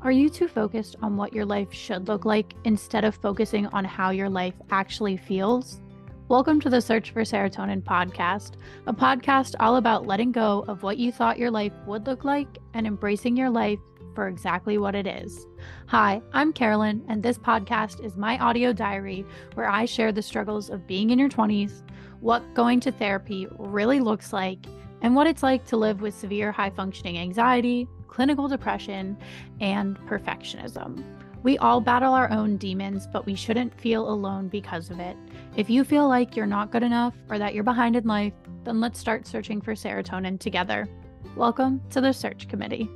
Are you too focused on what your life should look like instead of focusing on how your life actually feels? Welcome to the Search for Serotonin podcast, a podcast all about letting go of what you thought your life would look like and embracing your life for exactly what it is. Hi, I'm Carolyn, and this podcast is my audio diary where I share the struggles of being in your 20s, what going to therapy really looks like, and what it's like to live with severe high-functioning anxiety, clinical depression, and perfectionism. We all battle our own demons, but we shouldn't feel alone because of it. If you feel like you're not good enough or that you're behind in life, then let's start searching for serotonin together. Welcome to the Search Committee.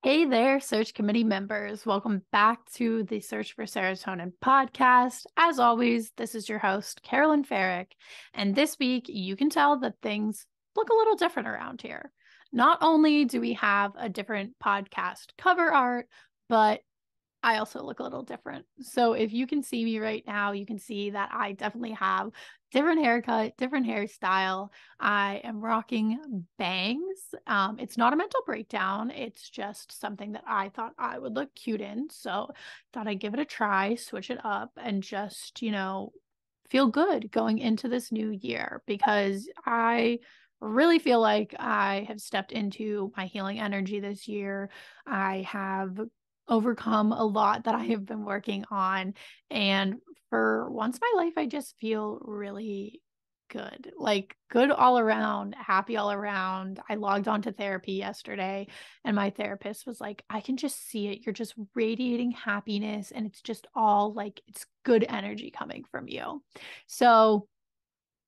Hey there, Search Committee members. Welcome back to the Search for Serotonin podcast. As always, this is your host, Carolyn Farrick. And this week, you can tell that things look a little different around here. Not only do we have a different podcast cover art, but I also look a little different. So if you can see me right now, you can see that I definitely have different haircut, different hairstyle. I am rocking bangs. It's not a mental breakdown. It's just something that I thought I would look cute in. So thought I'd give it a try, switch it up, and just, feel good going into this new year because I really feel like I have stepped into my healing energy this year. I have overcome a lot that I have been working on. And for once in my life, I just feel really good, like good all around, happy all around. I logged on to therapy yesterday and my therapist was like, I can just see it. You're just radiating happiness and it's just all like, it's good energy coming from you. So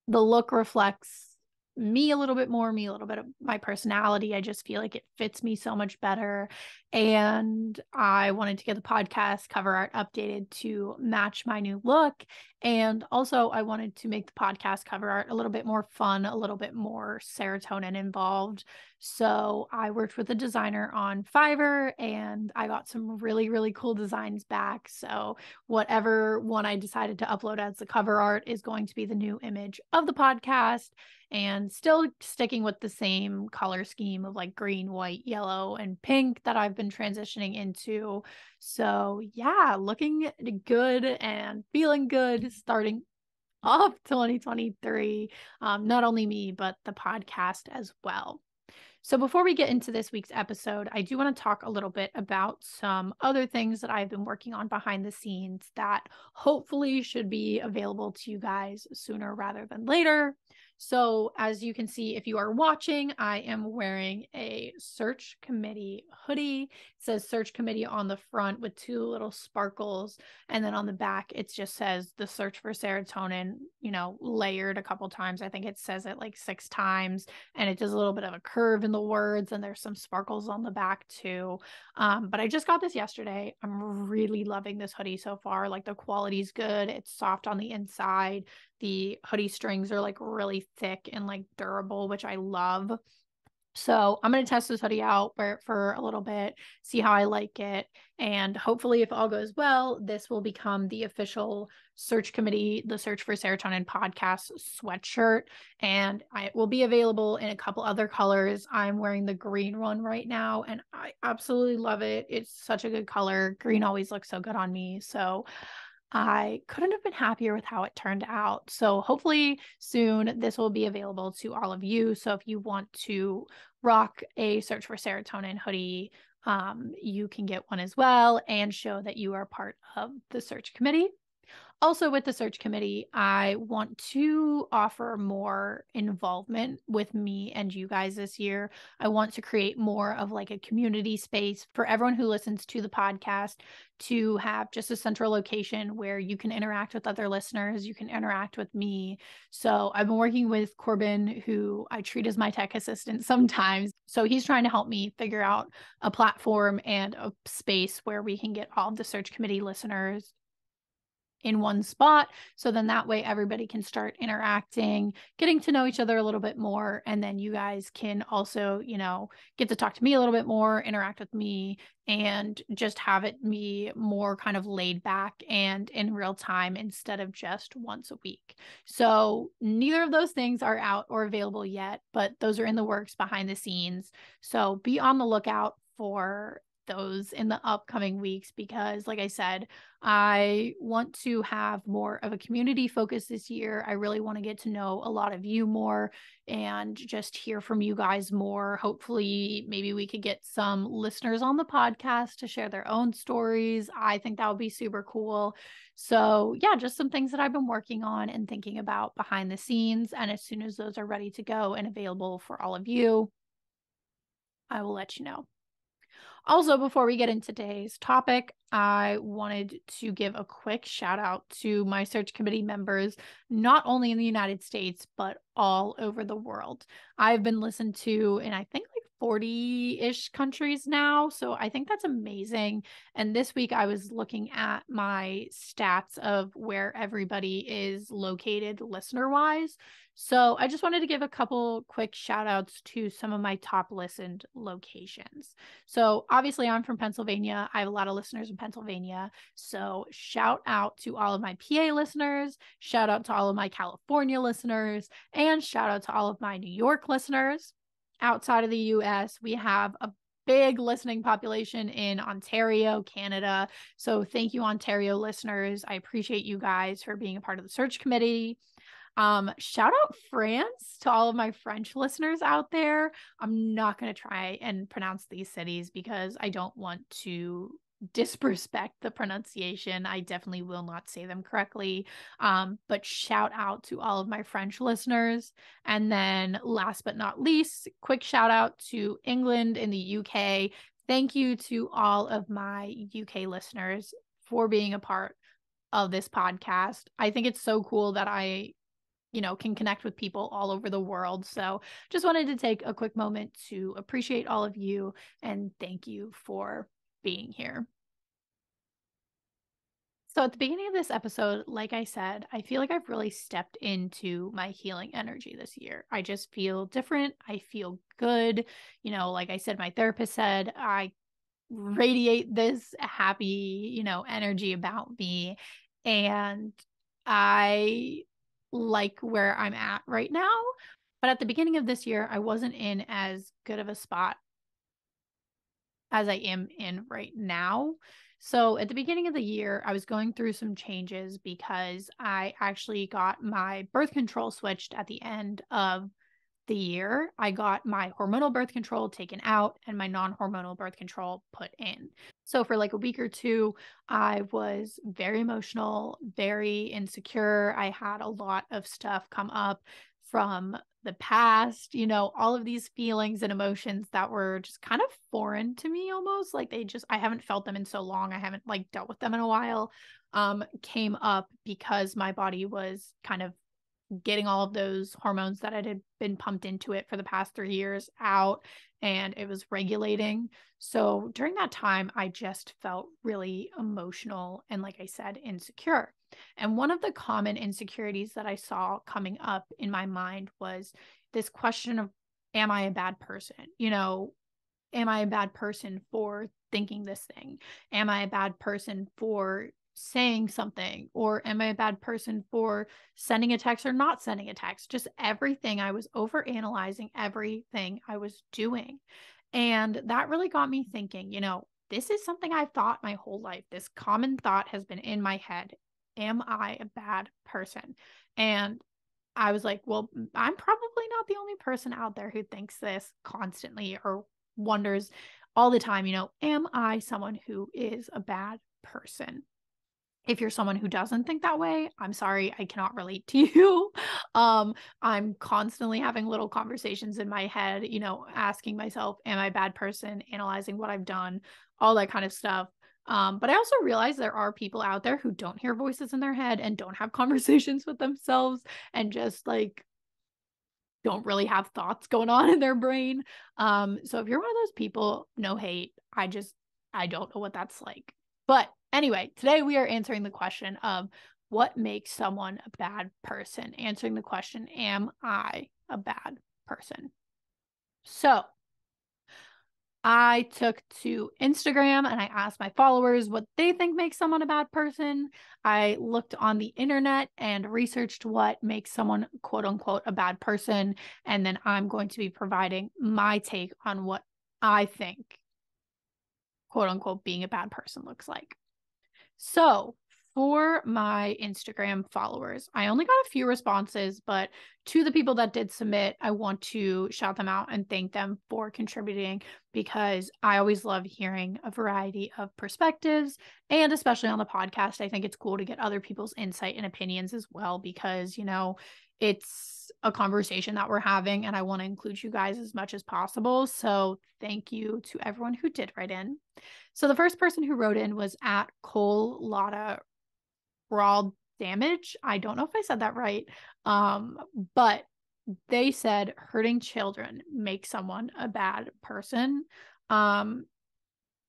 the look reflects me a little bit more, me a little bit of my personality. I just feel like it fits me so much better. And I wanted to get the podcast cover art updated to match my new look. And also, I wanted to make the podcast cover art a little bit more fun, a little bit more serotonin involved. So I worked with a designer on Fiverr and I got some really, really cool designs back. So whatever one I decided to upload as the cover art is going to be the new image of the podcast, and still sticking with the same color scheme of like green, white, yellow, and pink that I've been transitioning into. So yeah, looking good and feeling good starting off 2023. Not only me, but the podcast as well. So before we get into this week's episode, I do want to talk a little bit about some other things that I've been working on behind the scenes that hopefully should be available to you guys sooner rather than later. So as you can see, if you are watching, I am wearing a Search Committee hoodie. It says Search Committee on the front with two little sparkles. And then on the back, it just says the Search for Serotonin, layered a couple times. I think it says it like 6 times, and it does a little bit of a curve in the words, and there's some sparkles on the back too. But I just got this yesterday. I'm really loving this hoodie so far. Like the quality's good. It's soft on the inside. The hoodie strings are like really thick and like durable, which I love. So I'm going to test this hoodie out for a little bit, see how I like it. And hopefully, if all goes well, this will become the official Search Committee, the Search for Serotonin podcast sweatshirt. And it will be available in a couple other colors. I'm wearing the green one right now, and I absolutely love it. It's such a good color. Green always looks so good on me. So I couldn't have been happier with how it turned out. So hopefully soon this will be available to all of you. So if you want to rock a Search for Serotonin hoodie, you can get one as well and show that you are part of the Search Committee. Also, with the Search Committee, I want to offer more involvement with me and you guys this year. I want to create more of like a community space for everyone who listens to the podcast to have just a central location where you can interact with other listeners, you can interact with me. So I've been working with Corbin, who I treat as my tech assistant sometimes. So he's trying to help me figure out a platform and a space where we can get all of the Search Committee listeners in one spot. So then that way everybody can start interacting, getting to know each other a little bit more. And then you guys can also, get to talk to me a little bit more, interact with me, and just have it be more kind of laid back and in real time instead of just once a week. So neither of those things are out or available yet, but those are in the works behind the scenes. So be on the lookout for those in the upcoming weeks because, like I said, I want to have more of a community focus this year. I really want to get to know a lot of you more and just hear from you guys more. Hopefully, maybe we could get some listeners on the podcast to share their own stories. I think that would be super cool. So, yeah, just some things that I've been working on and thinking about behind the scenes. And as soon as those are ready to go and available for all of you, I will let you know. Also, before we get into today's topic, I wanted to give a quick shout out to my search committee members, not only in the United States, but all over the world. I've been listened to in, I think, like 40-ish countries now. So I think that's amazing. And this week I was looking at my stats of where everybody is located listener-wise. So I just wanted to give a couple quick shout outs to some of my top listened locations. So obviously I'm from Pennsylvania. I have a lot of listeners in Pennsylvania. So shout out to all of my PA listeners, shout out to all of my California listeners, and shout out to all of my New York listeners. Outside of the US, we have a big listening population in Ontario, Canada. So thank you, Ontario listeners. I appreciate you guys for being a part of the search committee. Shout out France to all of my French listeners out there. I'm not going to try and pronounce these cities because I don't want to disrespect the pronunciation. I definitely will not say them correctly. But shout out to all of my French listeners. And then last but not least, quick shout out to England and the UK. Thank you to all of my UK listeners for being a part of this podcast. I think it's so cool that I can connect with people all over the world. So just wanted to take a quick moment to appreciate all of you and thank you for being here. So at the beginning of this episode, like I said, I feel like I've really stepped into my healing energy this year. I just feel different. I feel good. Like I said, my therapist said, I radiate this happy, energy about me. And I like where I'm at right now. But at the beginning of this year, I wasn't in as good of a spot as I am in right now. So at the beginning of the year, I was going through some changes because I actually got my birth control switched at the end of the year. I got my hormonal birth control taken out and my non-hormonal birth control put in. So for like a week or two, I was very emotional, very insecure. I had a lot of stuff come up from the past, all of these feelings and emotions that were just kind of foreign to me almost. Like I haven't felt them in so long. I haven't like dealt with them in a while. Came up because my body was kind of getting all of those hormones that had been pumped into it for the past 3 years out, and it was regulating. So during that time, I just felt really emotional and, like I said, insecure. And one of the common insecurities that I saw coming up in my mind was this question of, am I a bad person? Am I a bad person for thinking this thing? Am I a bad person for saying something? Or am I a bad person for sending a text or not sending a text? Just everything. I was over analyzing everything I was doing. And that really got me thinking, this is something I've thought my whole life. This common thought has been in my head. Am I a bad person? And I was like, well, I'm probably not the only person out there who thinks this constantly or wonders all the time, am I someone who is a bad person? If you're someone who doesn't think that way, I'm sorry, I cannot relate to you. I'm constantly having little conversations in my head, asking myself, am I a bad person? Analyzing what I've done, all that kind of stuff. But I also realize there are people out there who don't hear voices in their head and don't have conversations with themselves and just like don't really have thoughts going on in their brain. So if you're one of those people, no hate. I don't know what that's like. But anyway, today we are answering the question of what makes someone a bad person? Answering the question, am I a bad person? So I took to Instagram and I asked my followers what they think makes someone a bad person. I looked on the internet and researched what makes someone, quote unquote, a bad person. And then I'm going to be providing my take on what I think, quote unquote, being a bad person looks like. So for my Instagram followers, I only got a few responses, but to the people that did submit, I want to shout them out and thank them for contributing, because I always love hearing a variety of perspectives. And especially on the podcast, I think it's cool to get other people's insight and opinions as well, because, you know, it's a conversation that we're having and I want to include you guys as much as possible. So thank you to everyone who did write in. So the first person who wrote in was at Cole Lotta Raw Damage. I don't know if I said that right. But they said hurting children makes someone a bad person. I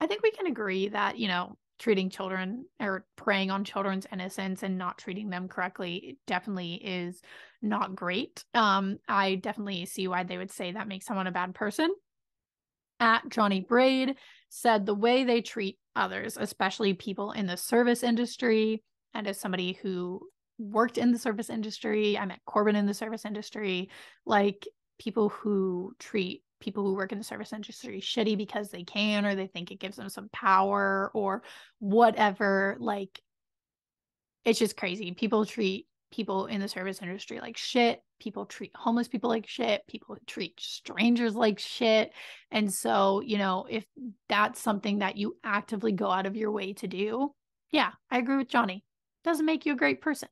think we can agree that, you know, treating children or preying on children's innocence and not treating them correctly definitely is not great. I definitely see why they would say that makes someone a bad person. At Johnny Braid said the way they treat others, especially people in the service industry, and as somebody who worked in the service industry, I met Corbin in the service industry, like people who treat people who work in the service industry shitty because they can, or they think it gives them some power or whatever. Like, it's just crazy. People treat people in the service industry like shit. People treat homeless people like shit. People treat strangers like shit. And so, you know, if that's something that you actively go out of your way to do, yeah, I agree with Johnny. Doesn't make you a great person.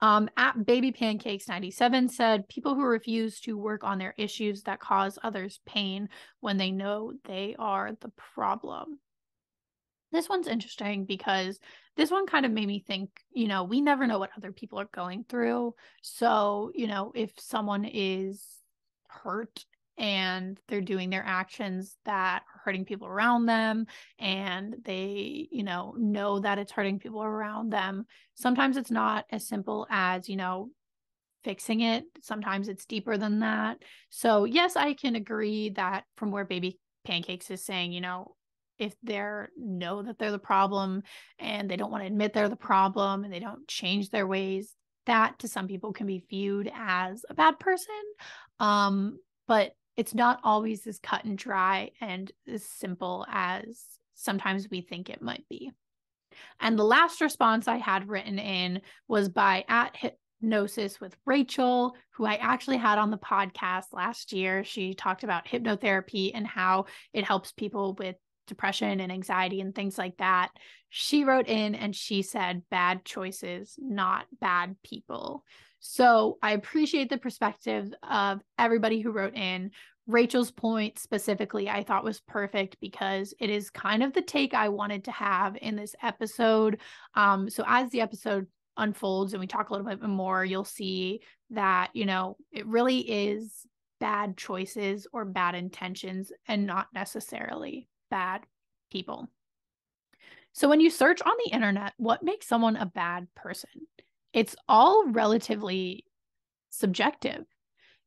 At Baby Pancakes 97 said people who refuse to work on their issues that cause others pain when they know they are the problem. This one's interesting because this one kind of made me think, you know, we never know what other people are going through. So, you know, if someone is hurt and they're doing their actions that are hurting people around them and they, you know that it's hurting people around them, sometimes it's not as simple as, you know, fixing it. Sometimes it's deeper than that. So, yes, I can agree that from where Baby Pancakes is saying, you know, if they're know that they're the problem and they don't want to admit they're the problem and they don't change their ways, that to some people can be viewed as a bad person. But it's not always as cut and dry and as simple as sometimes we think it might be. And the last response I had written in was by at Hypnosis with Rachel, who I actually had on the podcast last year. She talked about hypnotherapy and how it helps people with depression and anxiety and things like that. She wrote in and she said, bad choices, not bad people. So I appreciate the perspective of everybody who wrote in. Rachel's point specifically, I thought was perfect because it is kind of the take I wanted to have in this episode. So as the episode unfolds and we talk a little bit more, you'll see that, you know, it really is bad choices or bad intentions and not necessarily bad people. So when you search on the internet, what makes someone a bad person? It's all relatively subjective.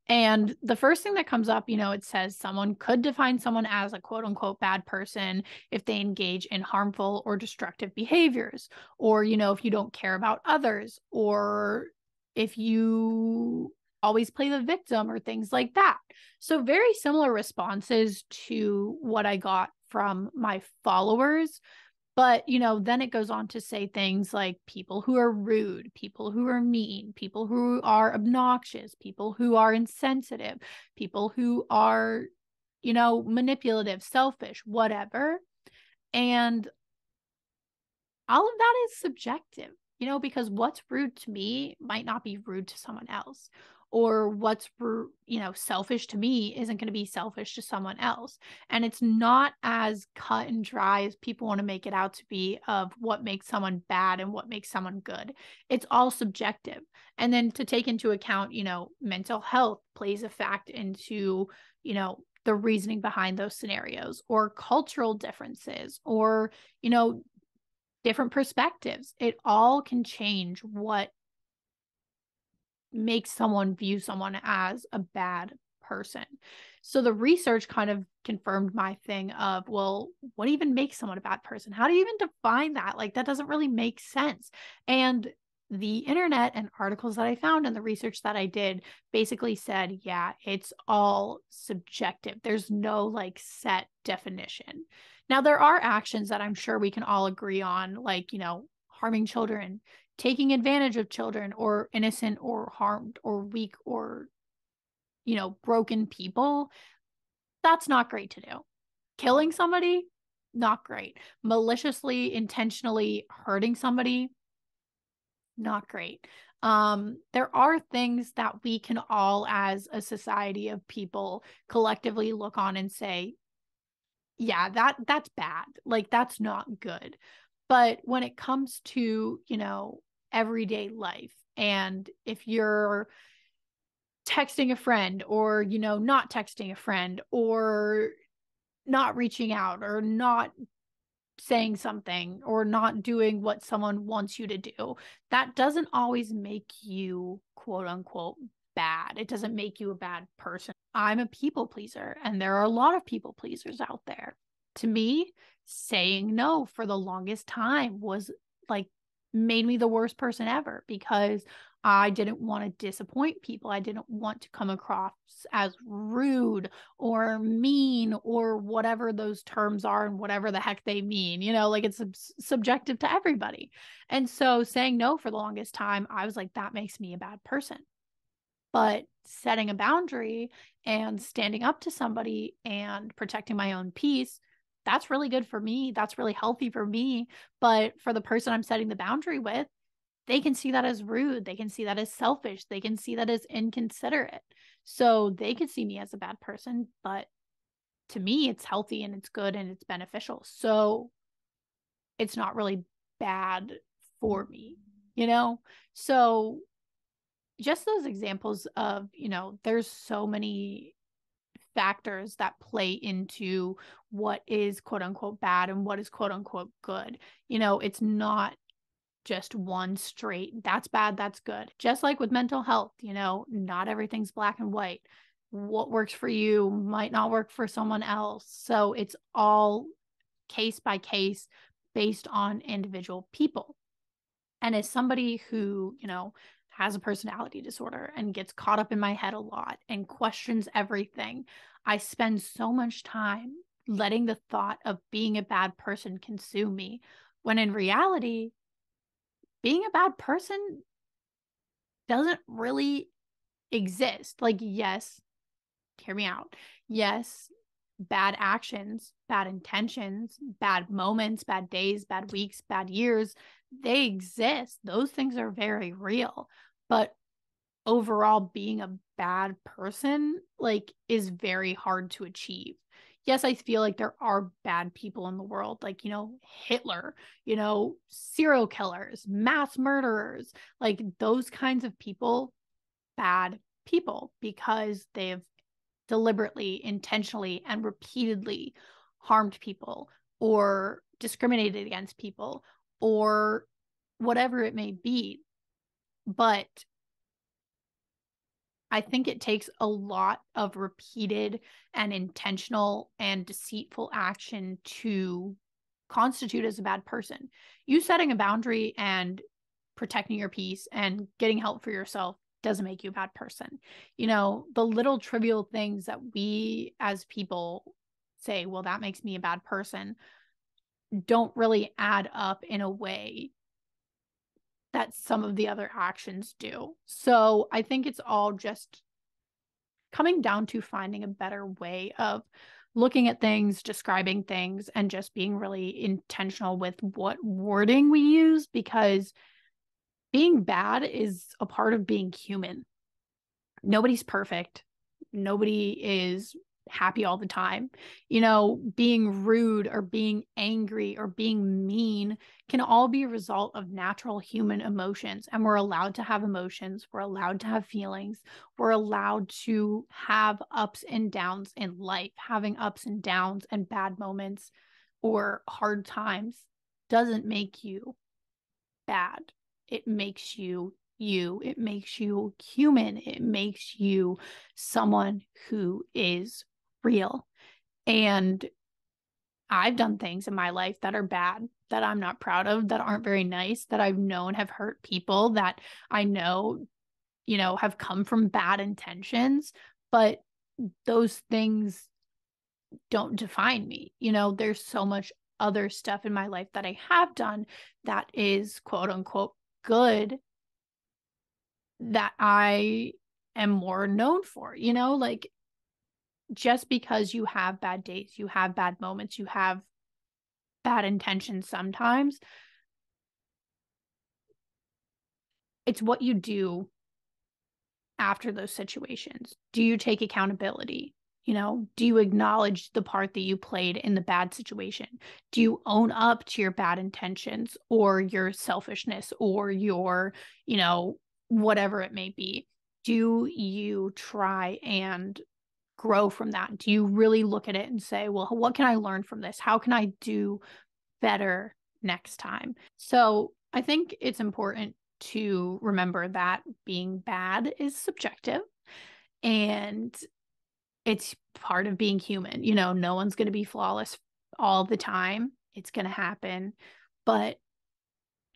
And the first thing that comes up, you know, it says someone could define someone as a quote unquote bad person if they engage in harmful or destructive behaviors, or, you know, if you don't care about others, or if you always play the victim or things like that. So very similar responses to what I got from my followers. But, you know, then it goes on to say things like people who are rude, people who are mean, people who are obnoxious, people who are insensitive, people who are, you know, manipulative, selfish, whatever. And all of that is subjective, you know, because what's rude to me might not be rude to someone else. Or what's, you know, selfish to me isn't going to be selfish to someone else. And it's not as cut and dry as people want to make it out to be of what makes someone bad and what makes someone good. It's all subjective. And then to take into account, you know, mental health plays a fact into, you know, the reasoning behind those scenarios, or cultural differences, or, you know, different perspectives. It all can change what makes someone view someone as a bad person. So the research kind of confirmed my thing of, well, what even makes someone a bad person? How do you even define that? Like, that doesn't really make sense. And the internet and articles that I found and the research that I did basically said, yeah, it's all subjective. There's no like set definition. Now, there are actions that I'm sure we can all agree on, like, harming children, taking advantage of children, or innocent or harmed or weak or, broken people. That's not great to do. Killing somebody, not great. Maliciously, intentionally hurting somebody, not great. There are things that we can all, as a society of people, collectively look on and say, yeah, that's bad. Like, that's not good. But when it comes to, everyday life, and if you're texting a friend or, not texting a friend, or not reaching out, or not saying something, or not doing what someone wants you to do, that doesn't always make you quote unquote bad. It doesn't make you a bad person. I'm a people pleaser, and there are a lot of people pleasers out there. To me, saying no for the longest time was like, made me the worst person ever, because I didn't want to disappoint people. I didn't want to come across as rude or mean or whatever those terms are and whatever the heck they mean. Like, it's subjective to everybody. And so saying no for the longest time, I was like, that makes me a bad person. But setting a boundary and standing up to somebody and protecting my own peace, that's really good for me. That's really healthy for me. But for the person I'm setting the boundary with, they can see that as rude. They can see that as selfish. They can see that as inconsiderate. So they could see me as a bad person, but to me, it's healthy and it's good and it's beneficial. So it's not really bad for me, So just those examples of, there's so many factors that play into what is quote unquote bad and what is quote unquote good. It's not just one straight, that's bad, that's good. Just like with mental health, not everything's black and white. What works for you might not work for someone else. So it's all case by case based on individual people. And as somebody who, has a personality disorder and gets caught up in my head a lot and questions everything, I spend so much time letting the thought of being a bad person consume me, when in reality, being a bad person doesn't really exist. Like, yes, hear me out. Yes, bad actions, bad intentions, bad moments, bad days, bad weeks, bad years, they exist. Those things are very real. But overall, being a bad person, like, is very hard to achieve. Yes, I feel like there are bad people in the world, like, Hitler, serial killers, mass murderers, like those kinds of people, bad people, because they've deliberately, intentionally, and repeatedly harmed people or discriminated against people or whatever it may be. But I think it takes a lot of repeated and intentional and deceitful action to constitute as a bad person. You setting a boundary and protecting your peace and getting help for yourself doesn't make you a bad person. The little trivial things that we as people say, well, that makes me a bad person, don't really add up in a way that some of the other actions do. So I think it's all just coming down to finding a better way of looking at things, describing things, and just being really intentional with what wording we use, because being bad is a part of being human. Nobody's perfect. Nobody is happy all the time. Being rude or being angry or being mean can all be a result of natural human emotions. And we're allowed to have emotions. We're allowed to have feelings. We're allowed to have ups and downs in life. Having ups and downs and bad moments or hard times doesn't make you bad. It makes you you. It makes you human. It makes you someone who is real. And I've done things in my life that are bad, that I'm not proud of, that aren't very nice, that I've known have hurt people, that I know, have come from bad intentions. But those things don't define me. There's so much other stuff in my life that I have done that is quote unquote good, that I am more known for, like just because you have bad days, you have bad moments, you have bad intentions sometimes, it's what you do after those situations. Do you take accountability? Do you acknowledge the part that you played in the bad situation? Do you own up to your bad intentions or your selfishness or your, whatever it may be? Do you try and grow from that? Do you really look at it and say, well, what can I learn from this? How can I do better next time? So I think it's important to remember that being bad is subjective and it's part of being human. No one's going to be flawless all the time. It's going to happen. But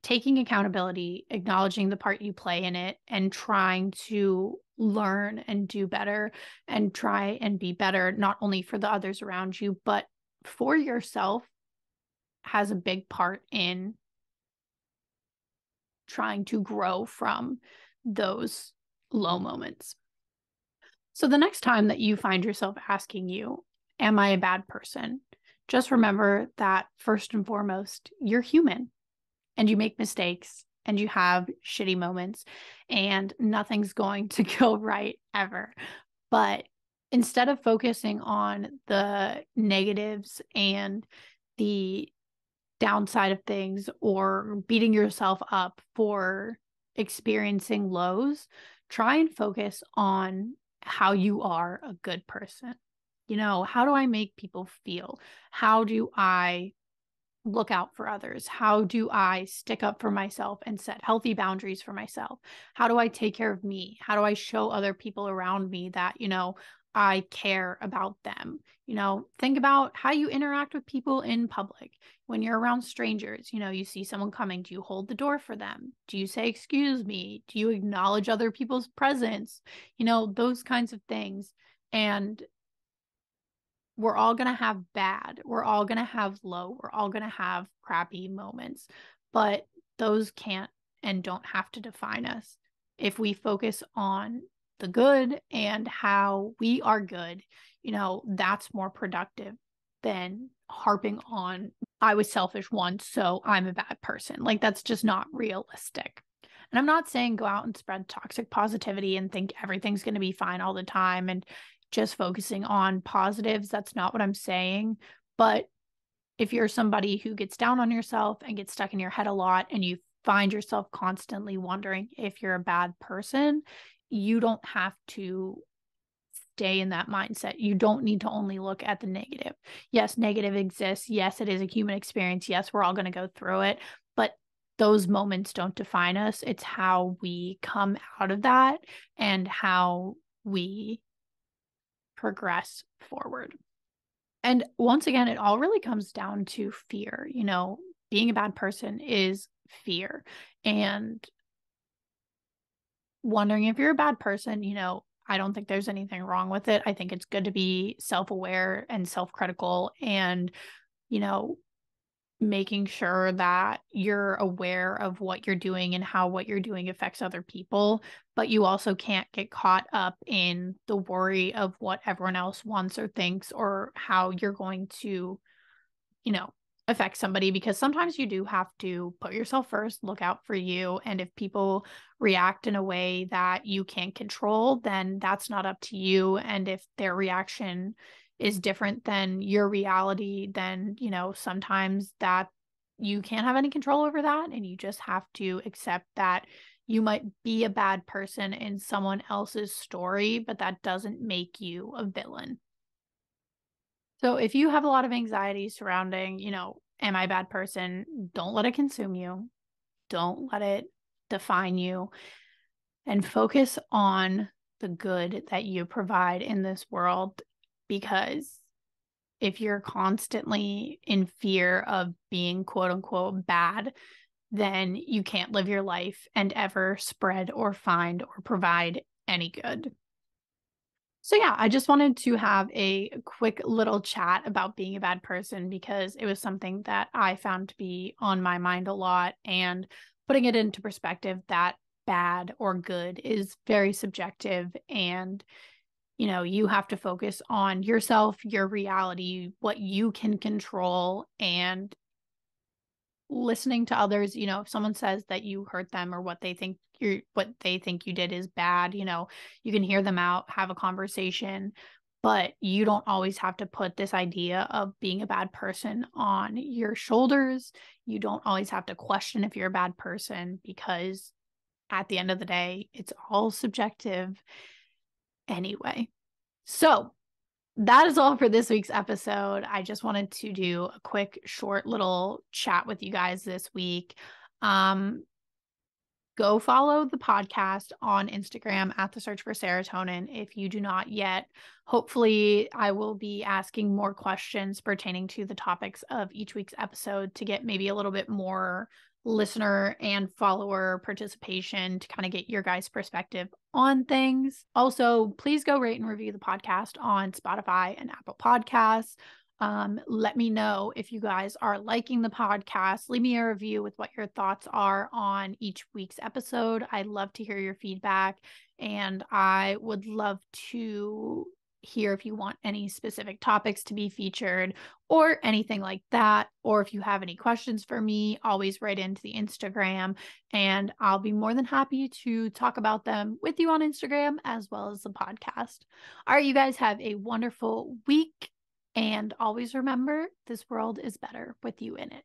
taking accountability, acknowledging the part you play in it, and trying to learn and do better and try and be better, not only for the others around you, but for yourself, has a big part in trying to grow from those low moments. So the next time that you find yourself asking you, am I a bad person? Just remember that first and foremost, you're human and you make mistakes and you have shitty moments and nothing's going to go right ever. But instead of focusing on the negatives and the downside of things or beating yourself up for experiencing lows, try and focus on how you are a good person. How do I make people feel? How do I look out for others? How do I stick up for myself and set healthy boundaries for myself? How do I take care of me? How do I show other people around me that, I care about them? Think about how you interact with people in public. When you're around strangers, you see someone coming, do you hold the door for them? Do you say, excuse me? Do you acknowledge other people's presence? Those kinds of things. And we're all going to have bad, we're all going to have low, we're all going to have crappy moments, but those can't and don't have to define us. If we focus on the good and how we are good, that's more productive than harping on, I was selfish once, so I'm a bad person. Like, that's just not realistic. And I'm not saying go out and spread toxic positivity and think everything's going to be fine all the time and just focusing on positives. That's not what I'm saying. But if you're somebody who gets down on yourself and gets stuck in your head a lot and you find yourself constantly wondering if you're a bad person, you don't have to stay in that mindset. You don't need to only look at the negative. Yes, negative exists. Yes, it is a human experience. Yes, we're all going to go through it. But those moments don't define us. It's how we come out of that and how we progress forward. And once again, it all really comes down to fear. Being a bad person is fear. And wondering if you're a bad person, I don't think there's anything wrong with it. I think it's good to be self-aware and self-critical and, making sure that you're aware of what you're doing and how what you're doing affects other people. But you also can't get caught up in the worry of what everyone else wants or thinks or how you're going to, affect somebody, because sometimes you do have to put yourself first, look out for you. And if people react in a way that you can't control, then that's not up to you. And if their reaction is different than your reality, then, sometimes that you can't have any control over that. And you just have to accept that you might be a bad person in someone else's story, but that doesn't make you a villain. So if you have a lot of anxiety surrounding, am I a bad person? Don't let it consume you. Don't let it define you, and focus on the good that you provide in this world. Because if you're constantly in fear of being quote unquote bad, then you can't live your life and ever spread or find or provide any good. So, yeah, I just wanted to have a quick little chat about being a bad person because it was something that I found to be on my mind a lot, and putting it into perspective that bad or good is very subjective, and you have to focus on yourself, your reality, what you can control, and listening to others. If someone says that you hurt them or what they think you did is bad, you can hear them out, have a conversation, but you don't always have to put this idea of being a bad person on your shoulders. You don't always have to question if you're a bad person, because at the end of the day, it's all subjective anyway. So, that is all for this week's episode. I just wanted to do a quick, short little chat with you guys this week. Go follow the podcast on Instagram at The Search for Serotonin if you do not yet. Hopefully, I will be asking more questions pertaining to the topics of each week's episode to get maybe a little bit more listener and follower participation to kind of get your guys' perspective on things. Also, please go rate and review the podcast on Spotify and Apple Podcasts. Let me know if you guys are liking the podcast. Leave me a review with what your thoughts are on each week's episode. I'd love to hear your feedback, and I would love to hear if you want any specific topics to be featured or anything like that. Or if you have any questions for me, always write into the Instagram, and I'll be more than happy to talk about them with you on Instagram as well as the podcast. All right, you guys have a wonderful week. And always remember, this world is better with you in it.